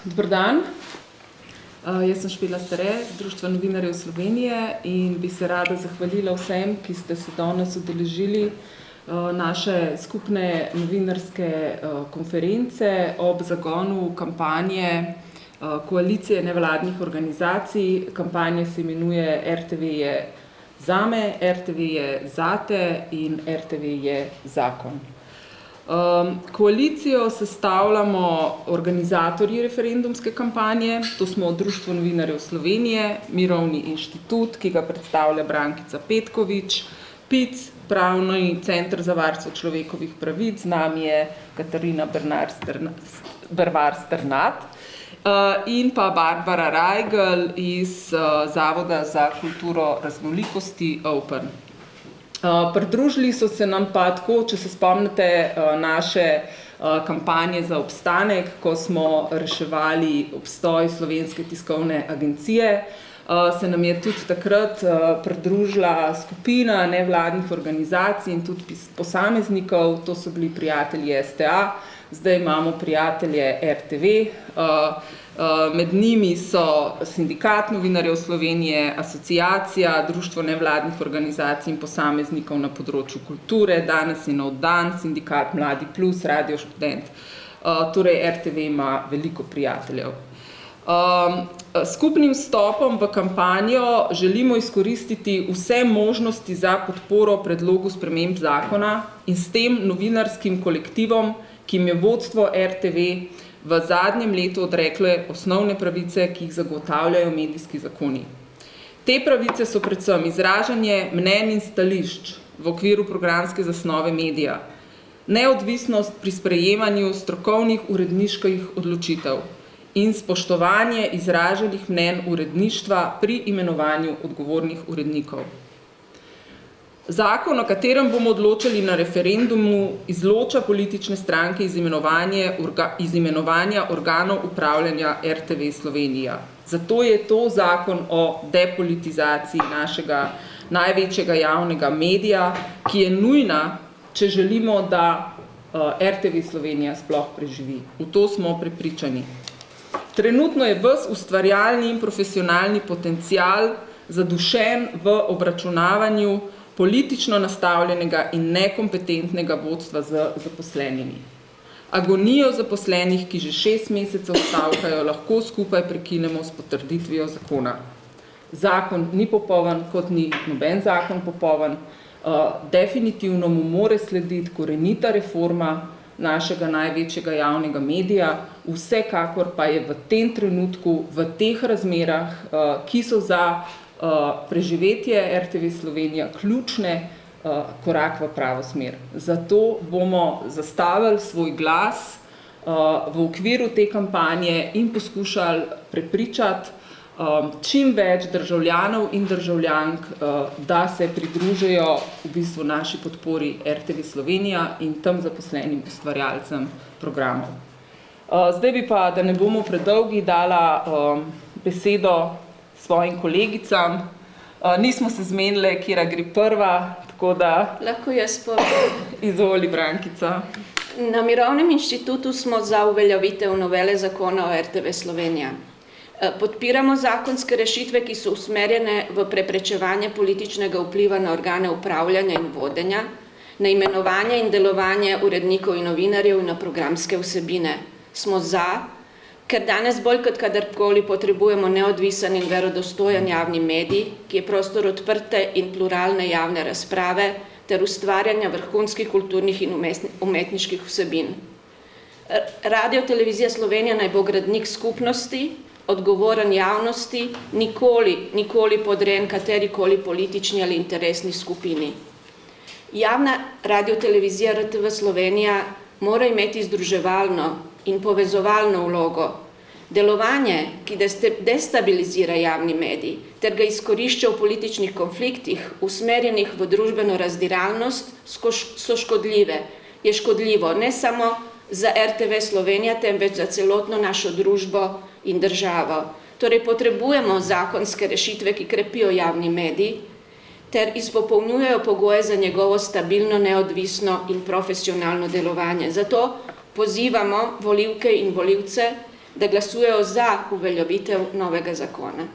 Dober dan. Jaz sem Špela Stare, Društvo novinarjev Slovenije in bi se rada zahvalila vsem, ki ste se danes udeležili naše skupne novinarske konference ob zagonu kampanje koalicije nevladnih organizacij. Kampanja se imenuje RTV je zame, RTV je zate in RTV je zakon. Koalicijo sestavljamo organizatorji referendumske kampanje, to smo Društvo novinarjev Slovenije, Mirovni inštitut, ki ga predstavlja Brankica Petkovič, PIC, Pravni center za varstvo človekovih pravic, z nami je Katarina Bervar Sternat in pa Barbara Rajgl iz Zavoda za kulturo raznolikosti Open. Pridružili so se nam pa tako, če se spomnite naše kampanje za obstanek, ko smo reševali obstoj Slovenske tiskovne agencije, se nam je tudi takrat pridružila skupina nevladnih organizacij in tudi posameznikov, to so bili prijatelji STA, zdaj imamo prijatelje RTV, med njimi so Sindikat novinarjev Slovenije, Asociacija, Društvo nevladnih organizacij in posameznikov na področju kulture, Danes je nov dan, Sindikat Mladi Plus, Radio Študent, torej RTV ima veliko prijateljev. Skupnim vstopom v kampanjo želimo izkoristiti vse možnosti za podporo predlogu sprememb zakona in s tem novinarskim kolektivom, ki jim je vodstvo RTV v zadnjem letu odreklo osnovne pravice, ki jih zagotavljajo medijski zakoni. Te pravice so predvsem izražanje mnenj in stališč v okviru programske zasnove medija, neodvisnost pri sprejemanju strokovnih uredniških odločitev in spoštovanje izraženih mnenj uredništva pri imenovanju odgovornih urednikov. Zakon, o katerem bomo odločali na referendumu, izloča politične stranke iz imenovanja organov upravljanja RTV Slovenija. Zato je to zakon o depolitizaciji našega največjega javnega medija, ki je nujna, če želimo, da RTV Slovenija sploh preživi. V to smo prepričani. Trenutno je ves ustvarjalni in profesionalni potencial zadušen v obračunavanju politično nastavljenega in nekompetentnega vodstva z zaposlenimi. Agonijo zaposlenih, ki že 6 mesecev stavkajo, lahko skupaj prekinemo s potrditvijo zakona. Zakon ni popoln, kot ni noben zakon popoln. Definitivno mu mora slediti korenita reforma našega največjega javnega medija, vsekakor pa je v tem trenutku, v teh razmerah, ki so za preživetje RTV Slovenija ključne, korak v pravo smer. Zato bomo zastavili svoj glas v okviru te kampanje in poskušali prepričati čim več državljanov in državljank, da se pridružijo v bistvu naši podpori RTV Slovenija in tam zaposlenim ustvarjalcem programov. Zdaj bi pa, da ne bomo predolgi, dala besedo svojim kolegicam. Nismo se zmenile, katera gre prva, tako da... Lahko jaz povem. Izvoli, Brankica. Na Mirovnem inštitutu smo za uveljavitev novele zakona o RTV Slovenija. Podpiramo zakonske rešitve, ki so usmerjene v preprečevanje političnega vpliva na organe upravljanja in vodenja, na imenovanje in delovanje urednikov in novinarjev in na programske vsebine. Smo za, ker danes bolj kot kadarkoli potrebujemo neodvisen in verodostojen javni medij, ki je prostor odprte in pluralne javne razprave ter ustvarjanja vrhunskih kulturnih in umetniških vsebin. Radio Televizija Slovenija naj bo gradnik skupnosti, odgovoren javnosti, nikoli podrejen katerikoli politični ali interesni skupini. Javna radiotelevizija RTV Slovenija mora imeti združevalno in povezovalno vlogo. Delovanje, ki destabilizira javni medij, ter ga izkorišča v političnih konfliktih, usmerjenih v družbeno razdiralnost, so škodljive. Je škodljivo ne samo za RTV Slovenija, temveč za celotno našo družbo in državo. Torej potrebujemo zakonske rešitve, ki krepijo javni medij, ter izpopolnjujejo pogoje za njegovo stabilno, neodvisno in profesionalno delovanje. Zato pozivamo volivke in volivce, da glasujejo za uveljavitev novega zakona.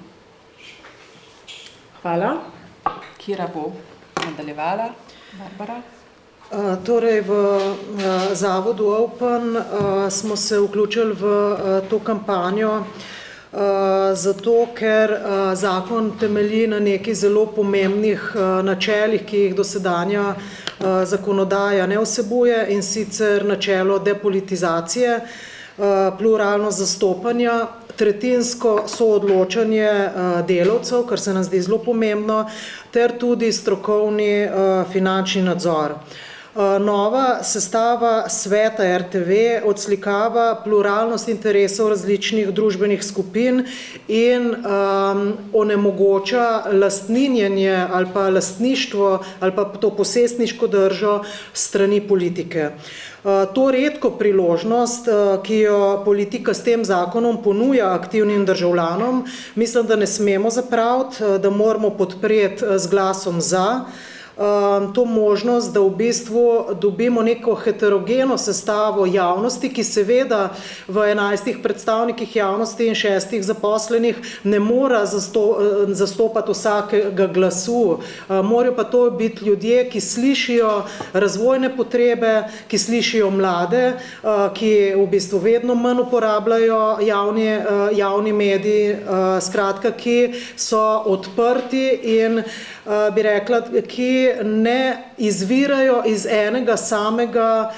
Hvala. Kira bo nadaljevala? Barbara? Torej, v Zavodu Open smo se vključili v to kampanjo, zato ker zakon temelji na nekih zelo pomembnih načelih, ki jih dosedanja zakonodaja ne vsebuje, in sicer načelo depolitizacije, pluralnost zastopanja, tretjinsko soodločanje delavcev, kar se nam zdi zelo pomembno, ter tudi strokovni finančni nadzor. Nova sestava sveta RTV odslikava pluralnost interesov različnih družbenih skupin in onemogoča lastninjenje ali pa lastništvo ali pa to posestniško držo strani politike. To redko priložnost, ki jo politika s tem zakonom ponuja aktivnim državljanom, mislim, da ne smemo zapraviti, da moramo podpreti z glasom za to možnost, da v bistvu dobimo neko heterogeno sestavo javnosti, ki seveda v 11 predstavnikih javnosti in 6 zaposlenih ne mora zastopati vsakega glasu. Morajo pa to biti ljudje, ki slišijo razvojne potrebe, ki slišijo mlade, ki v bistvu vedno manj uporabljajo javni mediji, skratka, ki so odprti in bi rekla, ki ne izvirajo iz enega samega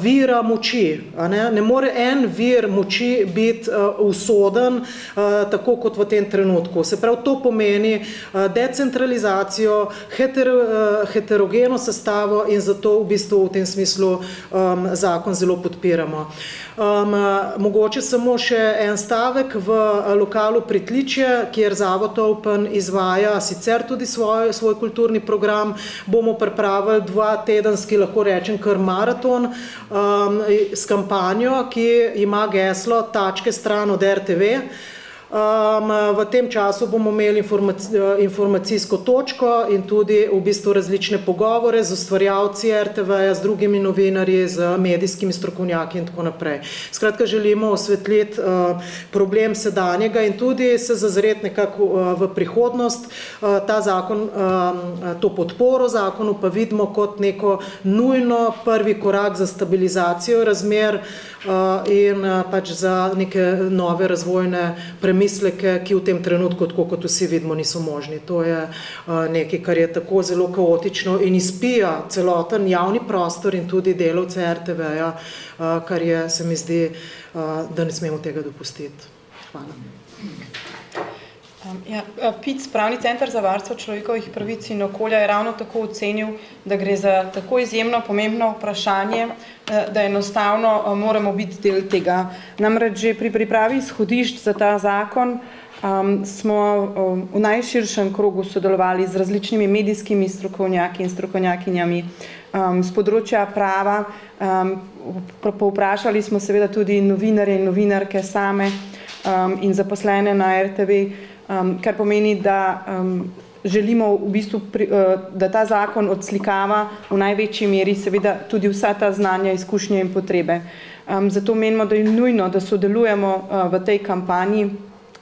vira moči. Ne more en vir moči biti usoden, tako kot v tem trenutku. Se pravi, to pomeni decentralizacijo, heterogeno sestavo in zato v bistvu v tem smislu zakon zelo podpiramo. Mogoče samo še en stavek. V lokalu Pritličje, kjer Zavod Open izvaja sicer tudi svoj kulturni program, bomo pripravili 2-tedenski, lahko rečem, kar maraton s kampanjo, ki ima geslo Tačke stran od RTV. V tem času bomo imeli informacijsko točko in tudi v bistvu različne pogovore z ustvarjalci RTV-ja, z drugimi novinarji, z medijskimi strokovnjaki in tako naprej. Skratka, želimo osvetliti problem sedanjega in tudi se zazreti nekako v prihodnost. Ta zakon, to podporo zakonu pa vidimo kot neko nujno prvi korak za stabilizacijo razmer in pač za neke nove razvojne premisleke, ki v tem trenutku, tako kot vsi vidimo, niso možni. To je nekaj, kar je tako zelo kaotično in izpija celoten javni prostor in tudi delavce RTV-ja, kar je, se mi zdi, da ne smemo tega dopustiti. Hvala. PIC, Pravni center za varstvo človekovih pravic in okolja, je ravno tako ocenil, da gre za tako izjemno pomembno vprašanje, da enostavno moramo biti del tega. Namreč že pri pripravi izhodišč za ta zakon smo v najširšem krogu sodelovali z različnimi medijskimi strokovnjaki in strokovnjakinjami z področja prava. Povprašali smo seveda tudi novinarje in novinarke same in zaposlene na RTV, kar pomeni, da želimo v bistvu, da ta zakon odslikava v največji meri seveda tudi vsa ta znanja, izkušnje in potrebe. Zato menimo, da je nujno, da sodelujemo v tej kampanji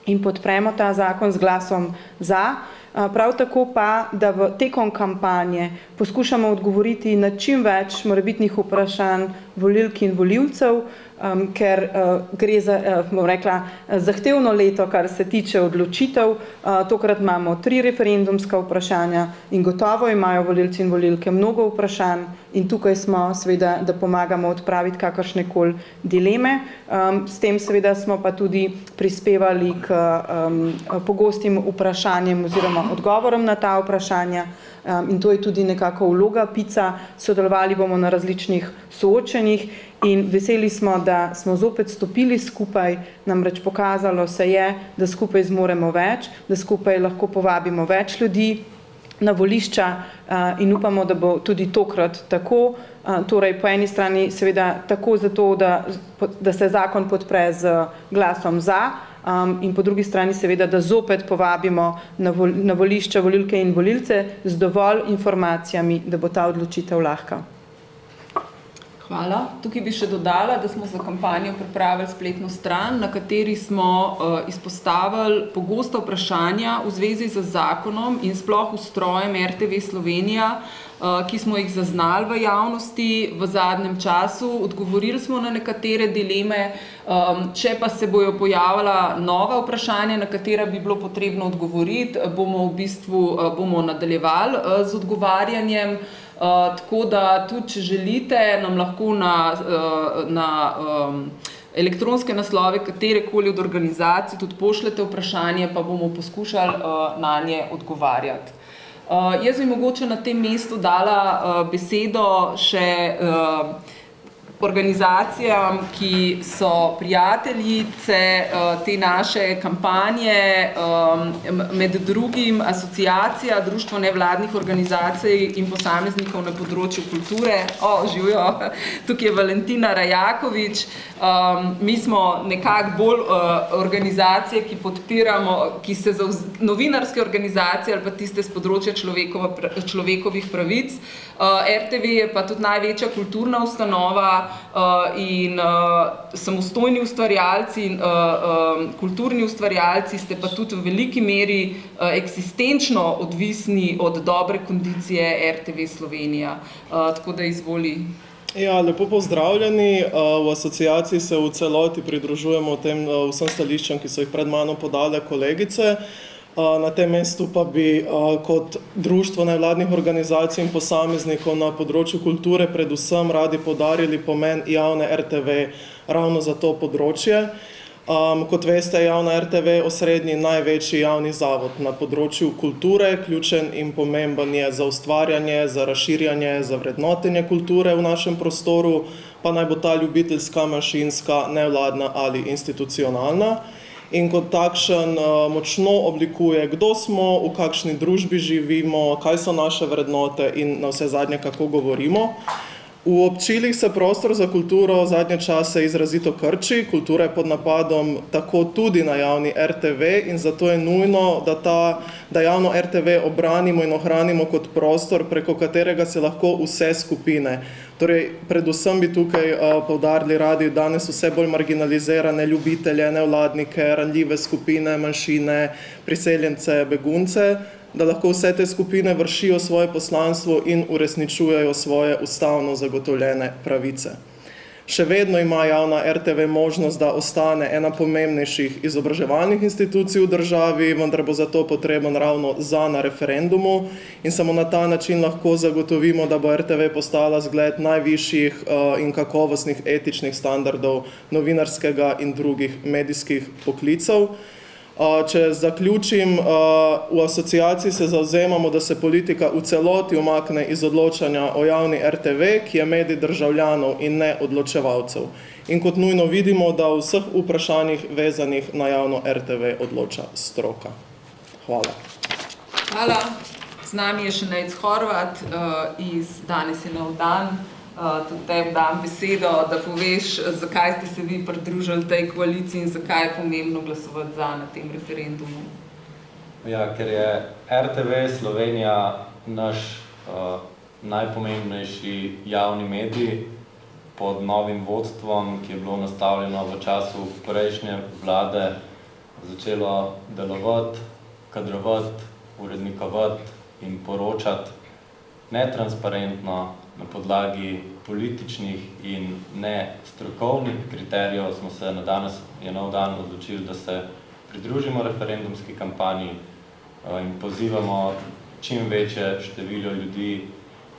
in podpremo ta zakon z glasom za. Prav tako pa, da tekom kampanje poskušamo odgovoriti na čim več morebitnih vprašanj volivk in volivcev, ker gre za, bom rekla, zahtevno leto, kar se tiče odločitev. Tokrat imamo 3 referendumska vprašanja in gotovo imajo volivci in volivke mnogo vprašanj in tukaj smo seveda, da pomagamo odpraviti kakršnekoli dileme. S tem seveda smo pa tudi prispevali k pogostim vprašanjem oziroma odgovorom na ta vprašanja. In to je tudi nekako vloga PIC-a. Sodelovali bomo na različnih soočenjih in veseli smo, da smo zopet stopili skupaj, namreč pokazalo se je, da skupaj zmoremo več, da skupaj lahko povabimo več ljudi na volišča in upamo, da bo tudi tokrat tako. Torej, po eni strani seveda tako zato, da se zakon podpre z glasom za, in po drugi strani seveda, da zopet povabimo na volišča volivke in volivce z dovolj informacijami, da bo ta odločitev lahka. Hvala. Tukaj bi še dodala, da smo za kampanjo pripravili spletno stran, na kateri smo izpostavili pogosta vprašanja v zvezi z zakonom in sploh ustrojem RTV Slovenija, ki smo jih zaznali v javnosti v zadnjem času. Odgovorili smo na nekatere dileme, če pa se bojo pojavila nova vprašanja, na katera bi bilo potrebno odgovoriti, bomo nadaljevali z odgovarjanjem. Tako da tudi, če želite, nam lahko na elektronske naslove katerekoli od organizacij tudi pošljete vprašanje, pa bomo poskušali na nje odgovarjati. Jaz bi mogoče na tem mestu dala besedo še organizacijam, ki so prijateljice te naše kampanje, med drugim Asociacija Društvo nevladnih organizacij in posameznikov na področju kulture. Živijo, tukaj je Valentina Rajakovič. Mi smo nekako bolj organizacije, ki podpiramo, novinarske organizacije ali pa tiste z področja človekovih pravic. RTV je pa tudi največja kulturna ustanova in samostojni ustvarjalci, kulturni ustvarjalci ste pa tudi v veliki meri eksistenčno odvisni od dobre kondicije RTV Slovenija. Tako da izvoli. Ja, lepo pozdravljeni. V asociaciji se v celoti pridružujemo tem vsem stališčem, ki so jih pred mano podale kolegice. Na tem mestu pa bi kot društvo nevladnih organizacij in posameznikov na področju kulture predvsem radi poudarili pomen javne RTV ravno za to področje. Kot veste, javna RTV osrednji največji javni zavod na področju kulture, ključen in pomemben je za ustvarjanje, za razširjanje, za vrednotenje kulture v našem prostoru, pa naj bo ta ljubiteljska, manjšinska, nevladna ali institucionalna. In kot takšen močno oblikuje, kdo smo, v kakšni družbi živimo, kaj so naše vrednote in na vse zadnje, kako govorimo. V občilih se prostor za kulturo zadnje čase izrazito krči, kultura je pod napadom tako tudi na javni RTV in zato je nujno, da javno RTV obranimo in ohranimo kot prostor, preko katerega se lahko vse skupine. Torej, predvsem bi tukaj poudarili radi danes vse bolj marginalizirane ljubitelje, nevladnike, ranljive skupine, manjšine, priseljence, begunce, da lahko vse te skupine vršijo svoje poslanstvo in uresničujejo svoje ustavno zagotovljene pravice. Še vedno ima javna RTV možnost, da ostane ena pomembnejših izobraževalnih institucij v državi, vendar bo zato potreben ravno na referendumu in samo na ta način lahko zagotovimo, da bo RTV postala zgled najvišjih in kakovostnih etičnih standardov novinarskega in drugih medijskih poklicev. Če zaključim, v asociaciji se zavzemamo, da se politika v celoti umakne iz odločanja o javni RTV, ki je medij državljanov in ne odločevalcev. In kot nujno vidimo, da v vseh vprašanjih vezanih na javno RTV odloča stroka. Hvala. Hvala. Z nami je še Nejc Horvat iz Danes je nov dan. Tudi tebi dam besedo, da poveš, zakaj ste se vi pridružili tej koaliciji in zakaj je pomembno glasovati za na tem referendumu. Ja, ker je RTV Slovenija naš najpomembnejši javni medij pod novim vodstvom, ki je bilo nastavljeno v času prejšnje vlade, začelo delovati, kadrovati, urednikovati in poročati netransparentno, na podlagi političnih in ne strokovnih kriterijev smo se na danes je nov dan odločili, da se pridružimo referendumski kampanji in pozivamo čim večje število ljudi,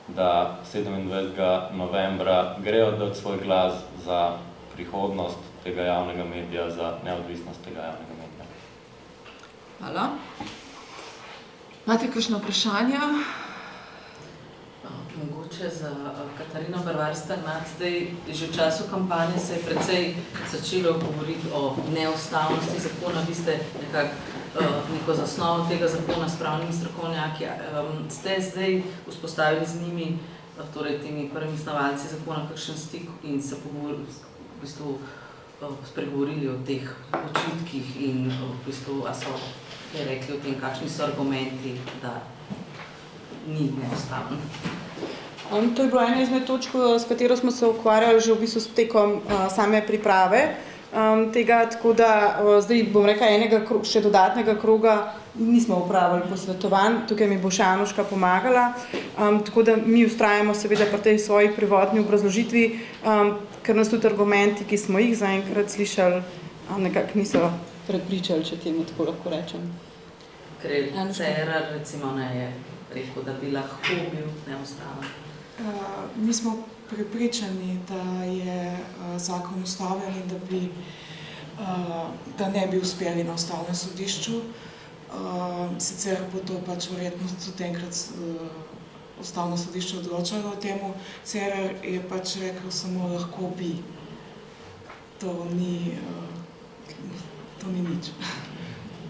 da 27. novembra grejo dati svoj glas za prihodnost tega javnega medija, za neodvisnost tega javnega medija. Hvala. Imate kakšno vprašanje? Mogoče za Katarino Bervar-Sternad. Zdaj, že v času kampanje se je precej začelo govoriti o neustavnosti zakona. Vi ste neko zasnovo tega zakona s pravnimi strokovnjaki. Ste zdaj vzpostavili z njimi, torej temi prvimi snovalci zakona, kakšen stik in se spregovorili o teh očitkih in a so rekli o tem, kakšni so argumenti, da ni neustaven? To je bilo ena izmed točk, s katero smo se ukvarjali že v bistvu s tekom same priprave tega, tako da zdaj bom rekla še dodatnega kroga nismo upravili posvetovanj, tukaj mi bo Šanuška pomagala, tako da mi vztrajamo seveda pri tej svoji prvotni obrazložitvi, ker nas tudi argumenti, ki smo jih zaenkrat slišali, nekako niso prepričali, če temu tako lahko rečem. Ker je Cerar, recimo, ne je rekel, da bi lahko bil neustaven. Mi smo prepričani, da je zakon ustaven in da ne bi uspeli na ustavnem sodišču. Sicer bo to pač verjetno tudi enkrat ustavno sodišče odločalo o temu. Cerar je pač rekel samo lahko bi. To ni nič.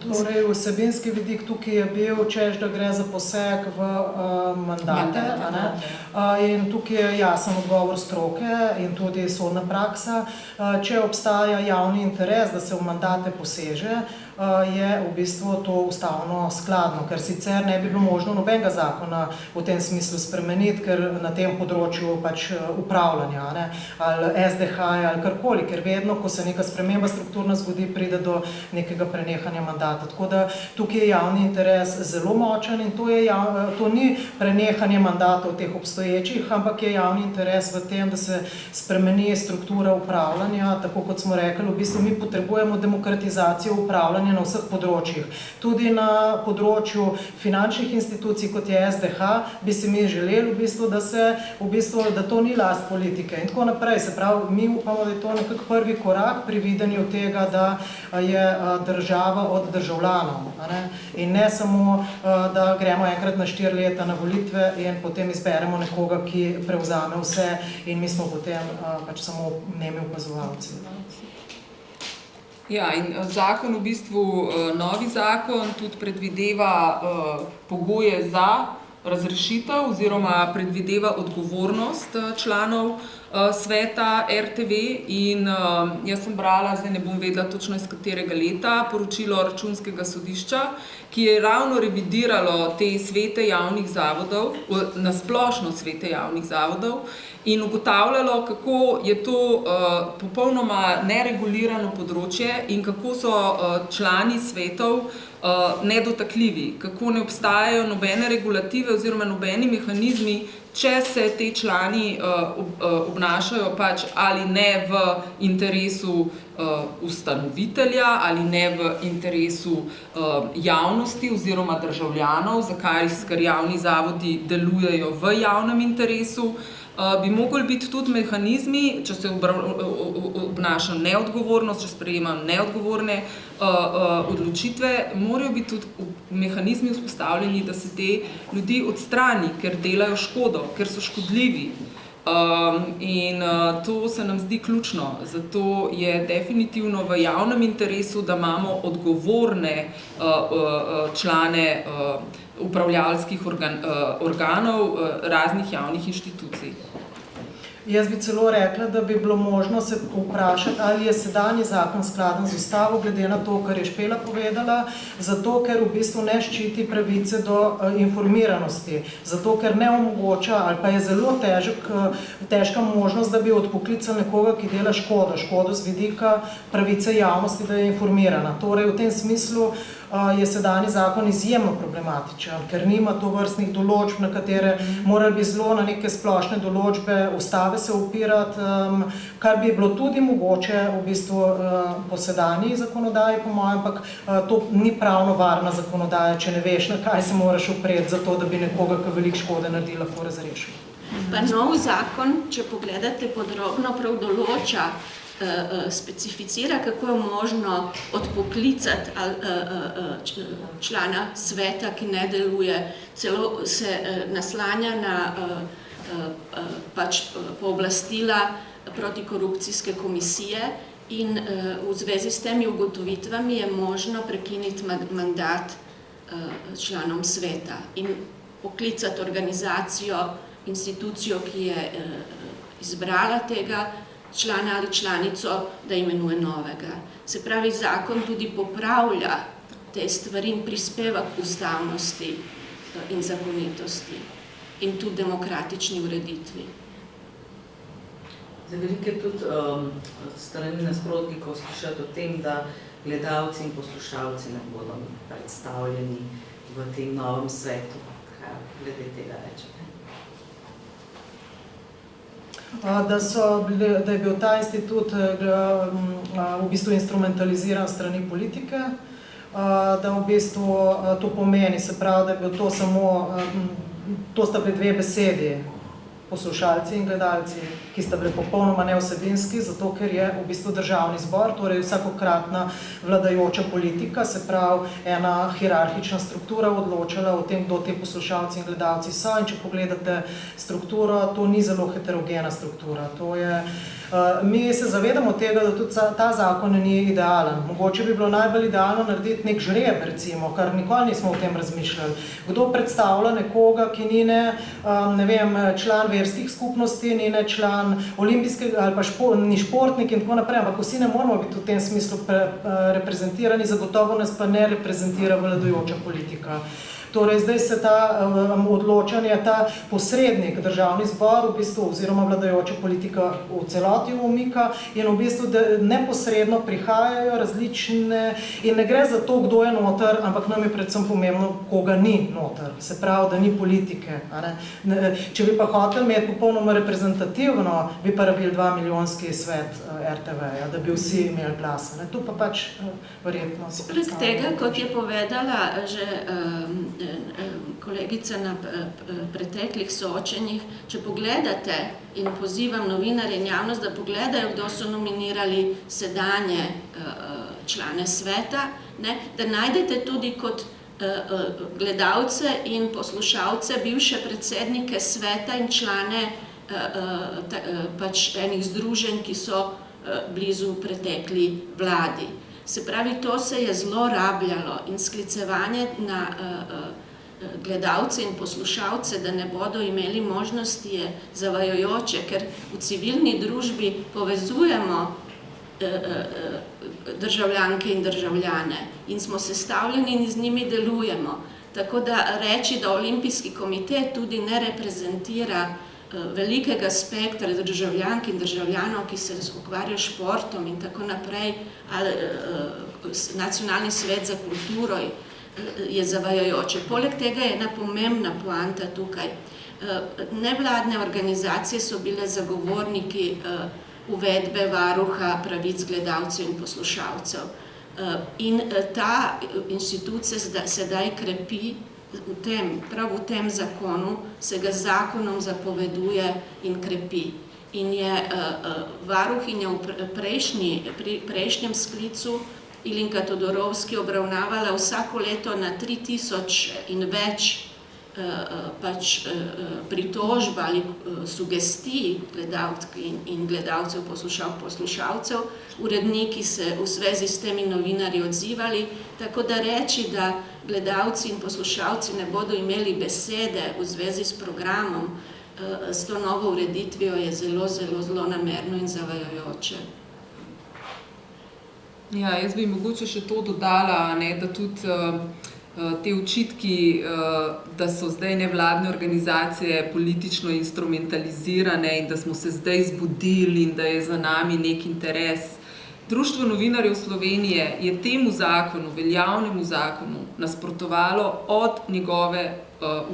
Torej, vsebinski vidik tukaj je bil, češ, da gre za poseg v mandate, in tukaj je jasen odgovor stroke in tudi sodna praksa. Če obstaja javni interes, da se v mandate poseže, je v bistvu to ustavno skladno, ker sicer ne bi bilo možno nobenega zakona v tem smislu spremeniti, ker na tem področju pač upravljanja, ali SDH ali karkoli, ker vedno, ko se neka sprememba strukturna zgodi, pride do nekega prenehanja mandata. Tako da tukaj je javni interes zelo močen in to ni prenehanje mandatov teh obstoječih, ampak je javni interes v tem, da se spremeni struktura upravljanja, tako kot smo rekli, v bistvu mi potrebujemo demokratizacijo upravljanja na vseh področjih. Tudi na področju finančnih institucij, kot je SDH, bi si mi želeli, da to ni last politike in tako naprej. Se pravi, mi upamo, da je to nekako prvi korak pri videnju tega, da je država od državljanov. In ne samo, da gremo enkrat na 4 leta na volitve in potem izberemo nekoga, ki prevzame vse in mi smo potem pač samo nemi opazovalci. Ja, in zakon v bistvu, novi zakon tudi predvideva pogoje za razrešitev oziroma predvideva odgovornost članov sveta RTV in jaz sem brala, zdaj ne bom vedela točno iz katerega leta, poročilo Računskega sodišča, ki je ravno revidiralo te svete javnih zavodov, nasplošno svete javnih zavodov, in ugotavljalo, kako je to popolnoma neregulirano področje in kako so člani svetov nedotakljivi, kako ne obstajajo nobene regulative oziroma nobeni mehanizmi, če se te člani obnašajo pač ali ne v interesu ustanovitelja ali ne v interesu javnosti oziroma državljanov, ker javni zavodi delujejo v javnem interesu, bi mogli biti tudi mehanizmi, če se obnaša neodgovornost, če sprejema neodgovorne odločitve, morajo biti tudi mehanizmi vzpostavljeni, da se te ljudi odstrani, ker delajo škodo, ker so škodljivi. In to se nam zdi ključno, zato je definitivno v javnem interesu, da imamo odgovorne člane upravljalskih organov raznih javnih inštitucij. Jaz bi celo rekla, da bi bilo možno se vprašati, ali je sedanji zakon skladen z ustavo, glede na to, kar je Špela povedala, zato ker v bistvu ne ščiti pravice do informiranosti, zato ker ne omogoča, ali pa je zelo težka možnost, da bi odpoklicali nekoga, ki dela škodo z vidika pravice javnosti, da je informirana. Torej, v tem smislu je sedanji zakon izjemno problematičen, ker nima tovrstnih določb, na katere morali bi zelo na neke splošne določbe ustave se opirati, kar bi bilo tudi mogoče v bistvu po sedanji zakonodaji, po mojem, ampak to ni pravno varna zakonodaja, če ne veš, na kaj se moraš opreti za to, da bi nekoga, ki veliko škode naredi, lahko razrešil. Pa nov zakon, če pogledate podrobno, prav določa, specificira, kako je možno odpoklicati člana sveta, ki ne deluje, celo se naslanja na pač pooblastila protikorupcijske komisije in v zvezi s temi ugotovitvami je možno prekiniti mandat članom sveta in poklicati organizacijo, institucijo, ki je izbrala tega člana ali članico, da imenuje novega. Se pravi, zakon tudi popravlja te stvari in prispeva k ustavnosti in zakonitosti. in tudi demokratični ureditvi. Zdaj, veliko je tudi strani nasprotnikov slišati o tem, da gledalci in poslušalci ne bodo predstavljeni v tem novem svetu. Kaj glede tega rečete? Da je bil ta institut v bistvu instrumentaliziran strani politike, da v bistvu to pomeni, se pravi, da je bil to samo, to sta bili dve besedi, poslušalci in gledalci, ki sta bili popolnoma nevsebinski, zato ker je v bistvu državni zbor, torej vsakokratna vladajoča politika, se pravi ena hierarhična struktura odločala o tem, kdo te poslušalci in gledalci so, in če pogledate strukturo, to ni zelo heterogena struktura. To je, mi se zavedamo tega, da tudi ta zakon ni idealen. Mogoče bi bilo najbolj idealno narediti nek žreb, recimo, kar nikoli nismo o tem razmišljali. Kdo predstavlja nekoga, ki ni ne vem, član verskih skupnosti, ni ne član olimpijskega ali pa ni športnik in tako naprej, ampak vsi ne moramo biti v tem smislu reprezentirani, zagotovo nas pa ne reprezentira vladajoča politika. Torej, zdaj se ta odločanje, ta posrednik, državni zbor, v bistvu, oziroma vladajoča politika v celoti umika in v bistvu neposredno prihajajo različne in ne gre za to, kdo je noter, ampak nam je predvsem pomembno, koga ni noter. Se pravi, da ni politike. Če bi pa hoteli imeti popolnoma reprezentativno, bi pa rabili 2-milijonski svet RTV-ja, da bi vsi imeli glas. To pa pač verjetno si predstavljamo. Poleg tega, kot je povedala že kolegica na preteklih soočenjih, če pogledate in pozivam novinarje in javnost, da pogledajo, kdo so nominirali sedanje člane sveta, da najdete tudi kot gledalce in poslušalce bivše predsednike sveta in člane pač enih združenj, ki so blizu pretekli vladi. Se pravi, to se je zelo rabljalo in sklicevanje na gledalce in poslušalce, da ne bodo imeli možnosti, je zavajajoče, ker v civilni družbi povezujemo državljanke in državljane in smo sestavljeni in z njimi delujemo. Tako da reči, da Olimpijski komitet tudi ne reprezentira velikega spektra državljank in državljanov, ki se ukvarjajo s športom in tako naprej, ali Nacionalni svet za kulturo, je zavajajoče. Poleg tega je ena pomembna poanta tukaj. Nevladne organizacije so bile zagovorniki uvedbe varuha pravic gledalcev in poslušalcev. In ta inštitut se sedaj krepi prav v tem zakonu, se ga zakonom zapoveduje in krepi. In je varuhinja pri prejšnjem sklicu Ilinka Todorovski obravnavala vsako leto na 3000 in več pritožb ali sugestij gledalk in gledalcev, poslušalcev. Uredniki se v zvezi s temi novinarji odzivali, tako da reči, da gledalci in poslušalci ne bodo imeli besede v zvezi s programom, s to novo ureditvijo je zelo, zelo zlonamerno in zavajajoče. Ja, jaz bi mogoče še to dodala, da tudi te očitki, da so zdaj nevladne organizacije politično instrumentalizirane in da smo se zdaj zbudili in da je za nami nek interes. Društvo novinarjev Slovenije je temu zakonu, veljavnemu zakonu, nasprotovalo od njegove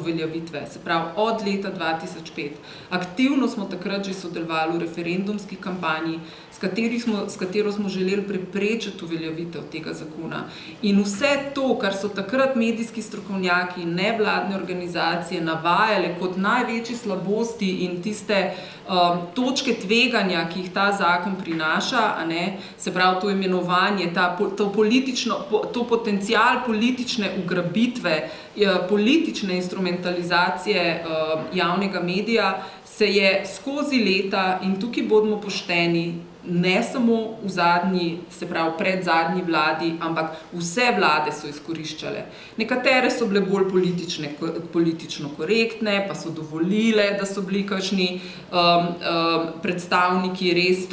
uveljavitve, se pravi od leta 2005. Aktivno smo takrat že sodelovali v referendumski kampanji, s katero smo želeli preprečiti uveljavitev tega zakona. In vse to, kar so takrat medijski strokovnjaki in nevladne organizacije navajale kot največje slabosti in tiste točke tveganja, ki jih ta zakon prinaša, se pravi to imenovanje, to potencial politične ugrabitve, politične instrumentalizacije javnega medija, se je skozi leta, in tukaj bodimo pošteni, ne samo v zadnji, se pravi pred zadnji vladi, ampak vse vlade so izkoriščale. Nekatere so bile bolj politično korektne, pa so dovolile, da so bili kakšni predstavniki res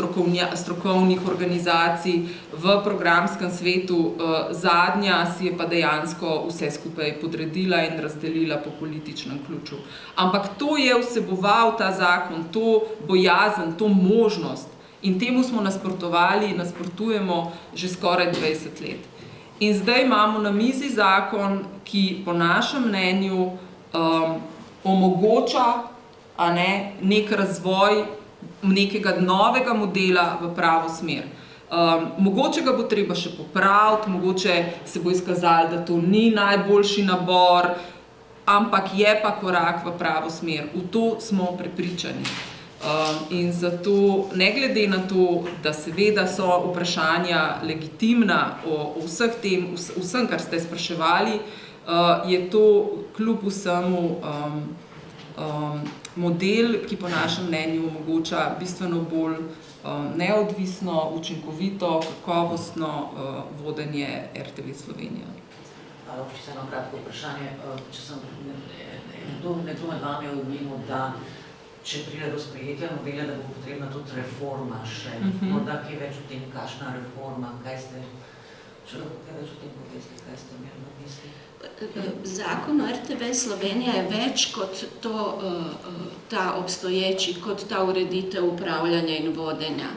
strokovnih organizacij v programskem svetu. Zadnja si je pa dejansko vse skupaj podredila in razdelila po političnem ključu. Ampak to je vseboval ta zakon, to bojazen, to možnost. In temu smo nasprotujemo že skoraj 20 let. In zdaj imamo na mizi zakon, ki po našem mnenju omogoča nek razvoj nekega novega modela v pravo smer. Mogoče ga bo treba še popraviti, mogoče se bo izkazalo, da to ni najboljši nabor, ampak je pa korak v pravo smer. V to smo prepričani. In zato, ne glede na to, da seveda so vprašanja legitimna o vsem, kar ste spraševali, je to kljub vsemu model, ki po našem mnenju omogoča bistveno bolj neodvisno, učinkovito, kakovostno vodenje RTV Slovenija. Čisto eno kratko vprašanje. Če sem nekdo med vami omenil, da če pride do sprejetja novele, da bo potrebna tudi reforma še. Morda kaj več o tem, kakšna reforma, kaj ste, če lahko kaj več o tem poveste, kaj ste imeli na misli? Zakon o RTV Slovenija je več kot ta obstoječi, kot ta ureditev upravljanja in vodenja.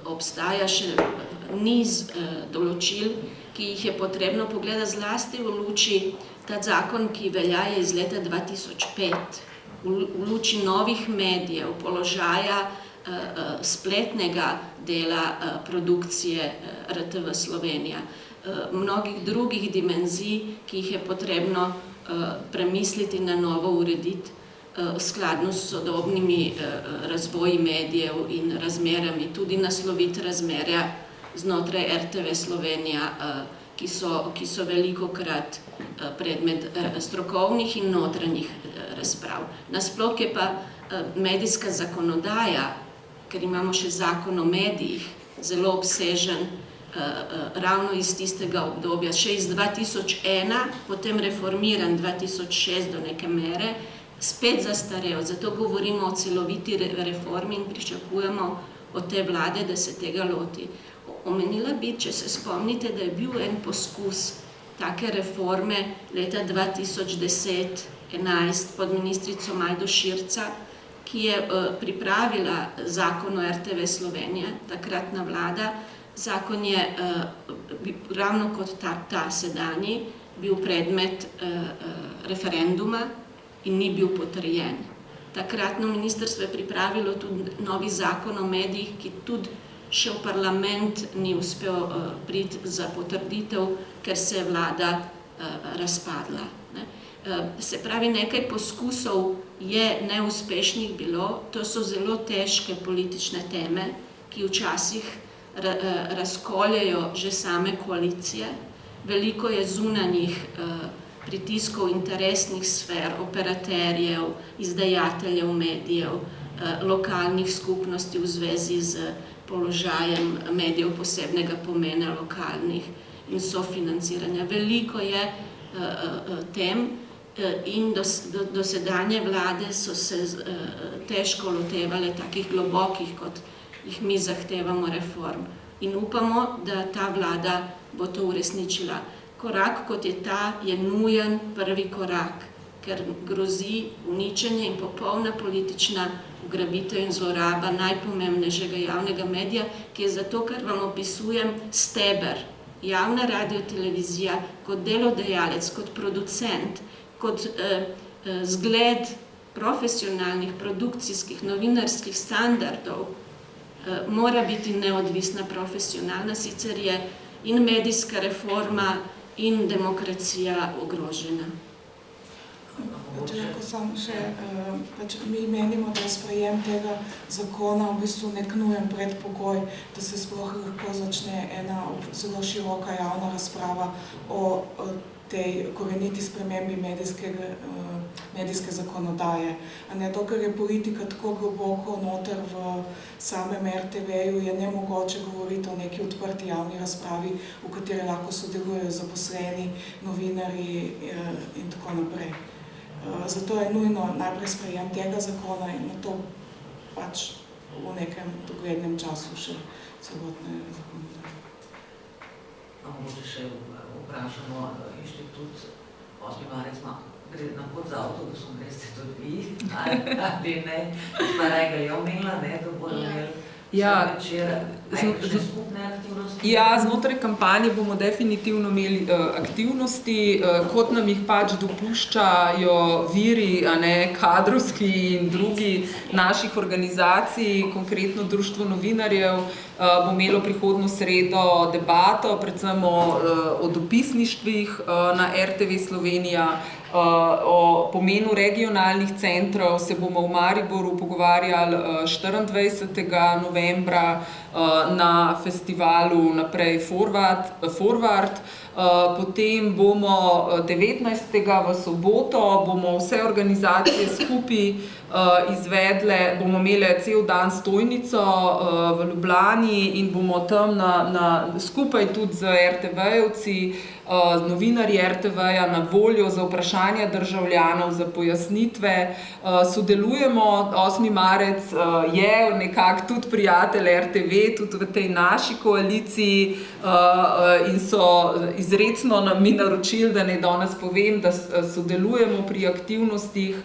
Obstaja še niz določil, ki jih je potrebno pogledati zlasti v luči, ta zakon, ki velja je iz leta 2005. V luči novih medijev, položaja spletnega dela produkcije RTV Slovenija, mnogih drugih dimenzij, ki jih je potrebno premisliti na novo urediti, skladno s sodobnimi razvoji medijev in razmerami, tudi nasloviti razmerja znotraj RTV Slovenija, ki so velikokrat predmet strokovnih in notranjih razprav. Nasploh je pa medijska zakonodaja, ker imamo še zakon o medijih, zelo obsežen, ravno iz tistega obdobja, še iz 2001, potem reformiran 2006 do neke mere, spet zastarel. Zato govorimo o celoviti reformi in pričakujemo od te vlade, da se tega loti. Omenila bi, če se spomnite, da je bil en poskus take reforme leta 2010-11 pod ministrico Majdo Širca, ki je pripravila zakon o RTV Slovenija, takratna vlada. Zakon je, ravno kot ta sedanji, bil predmet referenduma in ni bil potrjen. Takratno ministrstvo je pripravilo tudi novi zakon o medijih, ki tudi še v parlament ni uspel priti za potrditev, ker se je vlada razpadla. Se pravi, nekaj poskusov je neuspešnih bilo, to so zelo težke politične teme, ki včasih razkoljejo že same koalicije. Veliko je zunanjih pritiskov interesnih sfer, operaterjev, izdajateljev medijev, lokalnih skupnosti v zvezi z položajem medijev posebnega pomena lokalnih in sofinanciranja. Veliko je tem in dosedanje vlade so se težko lotevale takih globokih, kot jih mi zahtevamo reform. In upamo, da ta vlada bo to uresničila. Korak, kot je ta, je nujen prvi korak, ker grozi uničenje in popolna politična ugrabitev in zloraba najpomembnejšega javnega medija, ki je zato, kar vam opisujem, steber. Javna radiotelevizija kot delodajalec, kot producent, kot zgled profesionalnih, produkcijskih, novinarskih standardov, mora biti neodvisna, profesionalna, sicer je in medijska reforma in demokracija ogrožena. Če lahko samo še, mi menimo, da je sprejem tega zakona v bistvu nek nujen predpogoj, da se sploh lahko začne ena zelo široka javna razprava o tej koreniti spremembi medijske zakonodaje. A ne to, ker je politika tako globoko noter v samem RTV-ju, je nemogoče govoriti o neki odprti javni razpravi, v kateri lahko sodelujejo zaposleni, novinarji in tako naprej. Zato je nujno najprej sprejem tega zakona in na to pač v nekem doglednem času še celotne zakonodaje. Mogoče še vprašamo inštitut 8. marec, gre na pot za avtobusom, greste tudi vi, ali ne, pa raj ga je omenila, ne, da bodo imeli večer, kakšne skupne aktivnosti? Ja, znotraj kampanje bomo definitivno imeli aktivnosti, kot nam jih pač dopuščajo viri, kadrovski in drugi naših organizacij, konkretno Društvo novinarjev, bo imelo prihodnjo sredo debato, predvsem o dopisništvih na RTV Slovenija, o pomenu regionalnih centrov se bomo v Mariboru pogovarjali 24. novembra na festivalu naprej Forward. Potem bomo 19. v soboto, bomo vse organizacije skupaj izvedle, bomo imeli cel dan stojnico v Ljubljani in bomo tam skupaj tudi z RTV-jevci, novinarji RTV-ja na voljo za vprašanja državljanov, za pojasnitve. Sodelujemo, 8. marec je nekako tudi prijatelj RTV, tudi v tej naši koaliciji in so izrecno mi naročili, da naj danes povem, da sodelujemo pri aktivnostih.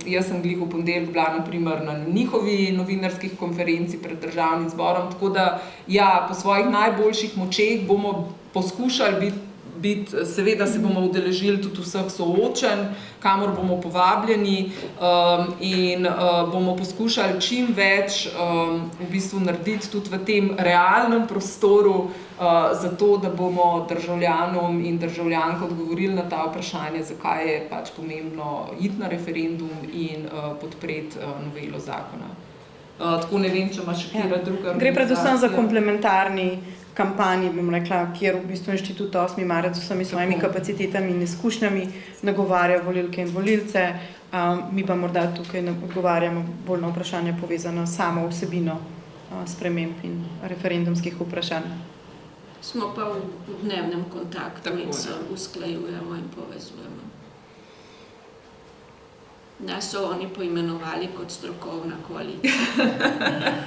Jaz sem glih v ponedeljek bila na primer na njihovi novinarskih konferenci pred Državnim zborom, tako da ja, po svojih najboljših močeh bomo poskušali biti, seveda se bomo udeležili tudi vseh soočenj, kamor bomo povabljeni in bomo poskušali čim več v bistvu narediti tudi v tem realnem prostoru, zato da bomo državljanom in državljankam odgovorili na ta vprašanja, zakaj je pač pomembno iti na referendum in podpreti novelo zakona. Tako ne vem, če ima še katera druga organizacija. Gre predvsem za komplementarni kampanji, bom rekla, kjer v bistvu inštitut 8. marec z vsemi svojimi kapacitetami in izkušnjami nagovarja volilke in volilce. Mi pa morda tukaj odgovarjamo bolj na vprašanja povezana s samo vsebino sprememb in referendumskih vprašanj. Smo pa v dnevnem kontaktu in se usklajujemo in povezujemo. Nas so oni poimenovali kot strokovna koalicija.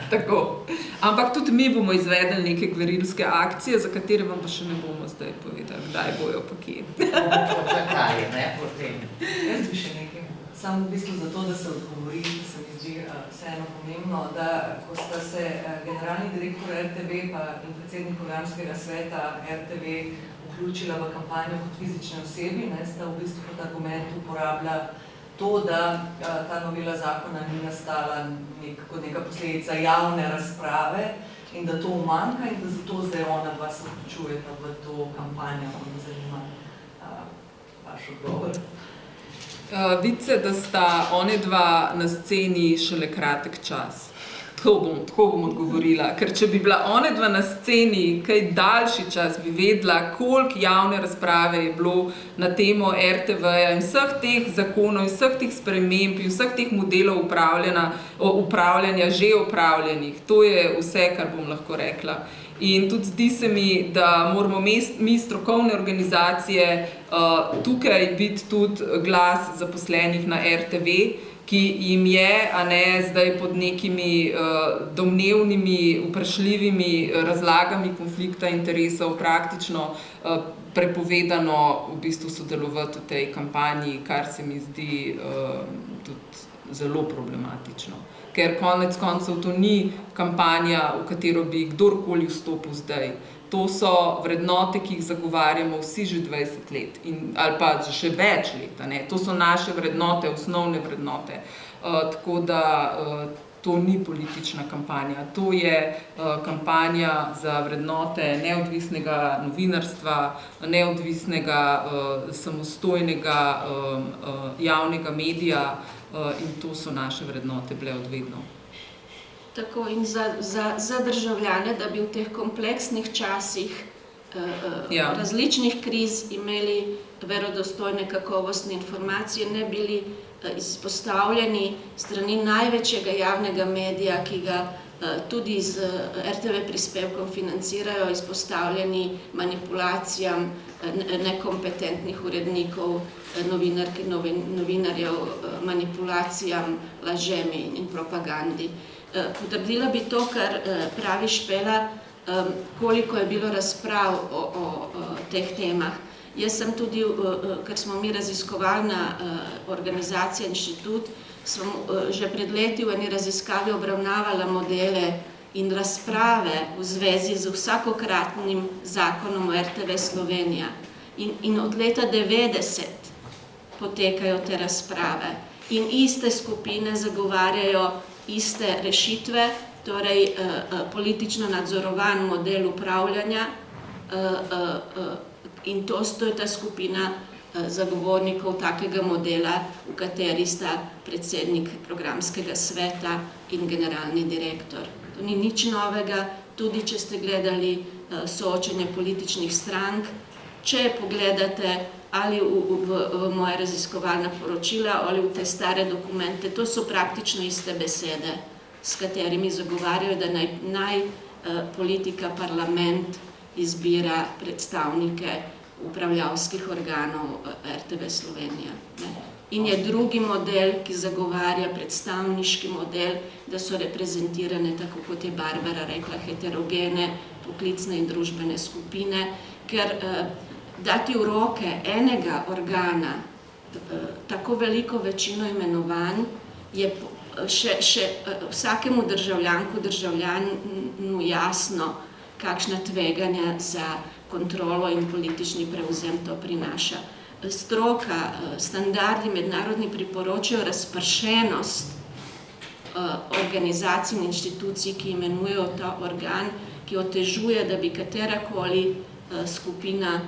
Tako. Ampak tudi mi bomo izvedli neke gverilske akcije, za katere vam pa še ne bomo zdaj povedali, kdaj bojo pa kje. Bomo počakali, ne, potem. Jaz bi še nekaj. Samo v bistvu zato, da se odgovori, se mi zdi vseeno pomembno, da ko sta se generalni direktor RTV in predsednik programskega sveta RTV vključila v kampanjo kot fizične osebi, sta v bistvu kot argument uporabila to, da ta novela zakona ni nastala kot neka posledica javne razprave in da to umanjka in da zato zdaj ona dva se vključujeta v to kampanjo. Me zanima vaš odgovor. Vidite, da sta one dva na sceni šele kratek čas. Tako bom odgovorila, ker če bi bila one dva na sceni kaj daljši čas, bi vedela, koliko javne razprave je bilo na temo RTV-ja in vseh teh zakonov, in vseh teh sprememb in vseh teh modelov upravljanja že opravljenih. To je vse, kar bom lahko rekla. In tudi zdi se mi, da moramo mi strokovne organizacije tukaj biti tudi glas zaposlenih na RTV, ki jim je, zdaj pod nekimi domnevnimi, vprašljivimi razlagami konflikta interesov praktično prepovedano v bistvu sodelovati v tej kampanji, kar se mi zdi tudi zelo problematično. Ker konec koncev to ni kampanja, v katero bi kdorkoli vstopil zdaj. To so vrednote, ki jih zagovarjamo vsi že 20 let, ali pa še več let. To so naše vrednote, osnovne vrednote. Tako da to ni politična kampanja. To je kampanja za vrednote neodvisnega novinarstva, neodvisnega, samostojnega javnega medija in to so naše vrednote bile od vedno. Tako in za državljane, da bi v teh kompleksnih časih različnih kriz imeli verodostojne kakovostne informacije, ne bili izpostavljeni strani največjega javnega medija, ki ga tudi z RTV prispevkom financirajo, izpostavljeni manipulacijam nekompetentnih urednikov, novinarjev, manipulacijam, lažemi in propagandi. Potrdila bi to, kar pravi Špela, koliko je bilo razprav o teh temah. Jaz sem tudi, ker smo mi raziskovalna organizacija, inštitut, sem že pred leti v eni raziskavi obravnavala modele in razprave v zvezi z vsakokratnim zakonom o RTV Slovenija. In od leta 90 potekajo te razprave in iste skupine zagovarjajo iste rešitve, torej politično nadzorovan model upravljanja in to je ta skupina zagovornikov takega modela, v kateri sta predsednik programskega sveta in generalni direktor. To ni nič novega, tudi če ste gledali soočenje političnih strank, če pogledate ali v moje raziskovalna poročila ali v te stare dokumente, to so praktično iste besede, s katerimi zagovarjajo, da naj politika, parlament izbira predstavnike upravljavskih organov RTV Slovenija. In je drugi model, ki zagovarja predstavniški model, da so reprezentirane, tako kot je Barbara rekla, heterogene poklicne in družbene skupine, ker dati v roke enega organa tako veliko večino imenovanj je še vsakemu državljanu jasno, kakšna tveganja za kontrolo in politični prevzem to prinaša. Stroka, standardi mednarodni priporočajo razpršenost organizacij in inštitucij, ki imenujejo ta organ, ki otežuje, da bi katerakoli skupina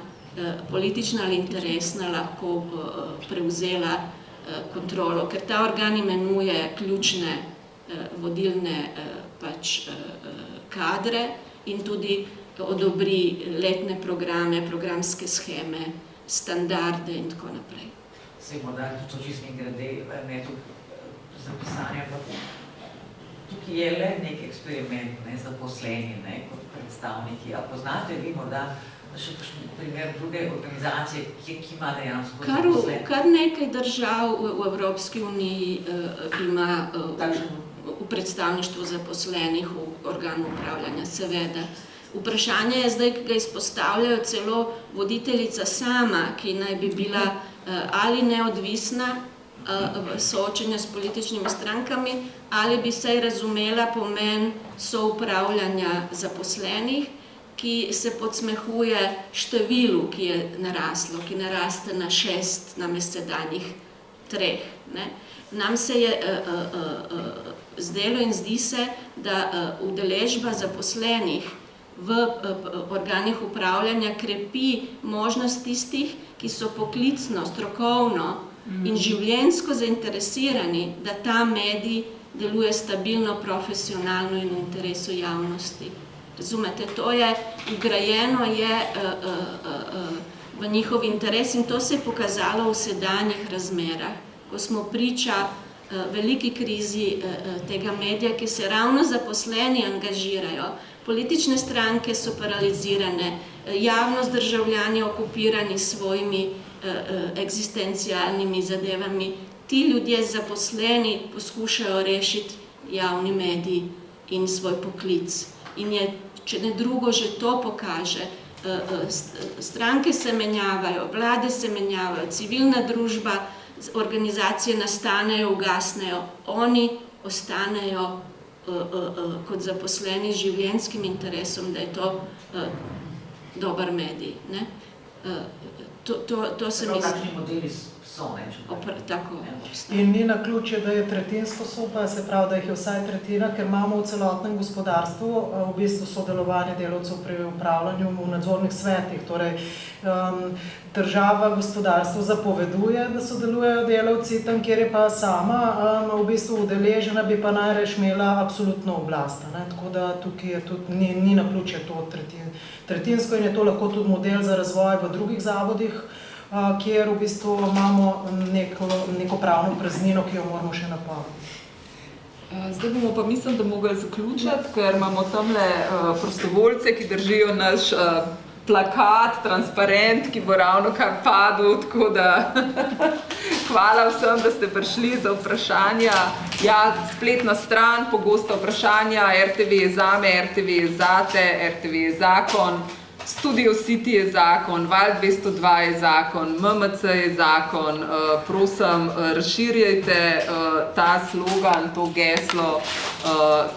politična ali interesna lahko prevzela kontrolo, ker ta organ imenuje ključne vodilne kadre in tudi odobri letne programe, programske sheme, standarde in tako naprej. Se morda tudi čisto grede, ne tudi zapisanje, pa tukaj je le nek eksperiment, zaposleni, kot predstavniki. A poznate vi morda še primer druge organizacije, ki ima dejansko zaposleni? Kar nekaj držav v Evropski uniji ima v predstavništvu zaposlenih v organu upravljanja, seveda. Vprašanje je zdaj, ki ga izpostavljajo celo voditeljica sama, ki naj bi bila ali neodvisna v soočenju s političnimi strankami, ali bi se razumela pomen soupravljanja zaposlenih, ki se podsmehuje številu, ki je naraslo, ki naraste na 6 namesto sedanjih 3. Nam se je zdelo in zdi se, da udeležba zaposlenih v organih upravljanja krepi možnost tistih, ki so poklicno, strokovno in življenjsko zainteresirani, da ta medij deluje stabilno, profesionalno in v interesu javnosti. Razumete, to je vgrajeno v njihov interes in to se je pokazalo v sedanjih razmerah, ko smo priča veliki krizi tega medija, ki se ravno zaposleni angažirajo. Politične stranke so paralizirane, javnost, državljani okupirani s svojimi eksistencialnimi zadevami. Ti ljudje zaposleni poskušajo rešiti javni medij in svoj poklic. In je, če ne drugo, že to pokaže. Stranke se menjavajo, vlade se menjavajo, civilna družba, organizacije nastanejo, ugasnejo. Oni ostanejo kot zaposleni z življenjskim interesom, da je to dober medij. To se mi Takšni modeli so, ne, če tako obstaja. In ni naključje, da je tretjinsko soba, se pravi, da jih je vsaj tretjina, ker imamo v celotnem gospodarstvu v bistvu sodelovanje delavcev pri upravljanju v nadzornih svetih. Torej, država gospodarstvo zapoveduje, da sodelujejo delavci, tam, kjer je pa sama v bistvu udeležena, bi pa najraje imela absolutno oblast. Ne? Tako da tukaj je tudi, ni naključje to tretjinsko in je to lahko tudi model za razvoj v drugih zavodih, kjer v bistvu imamo neko pravno praznino, ki jo moramo še napolniti. Zdaj bomo pa mislim, da mogli zaključiti, ker imamo tamle prostovoljce, ki držijo naš plakat, transparent, ki bo ravno kar padel, tako da hvala vsem, da ste prišli za vprašanja. Ja, spletna stran, pogosta vprašanja, RTV je zame, RTV je zate, RTV je zakon. Studio City je zakon, Val 202 je zakon, MMC je zakon, prosim, razširjajte ta slogan, to geslo,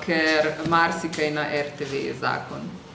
ker marsikaj na RTV je zakon.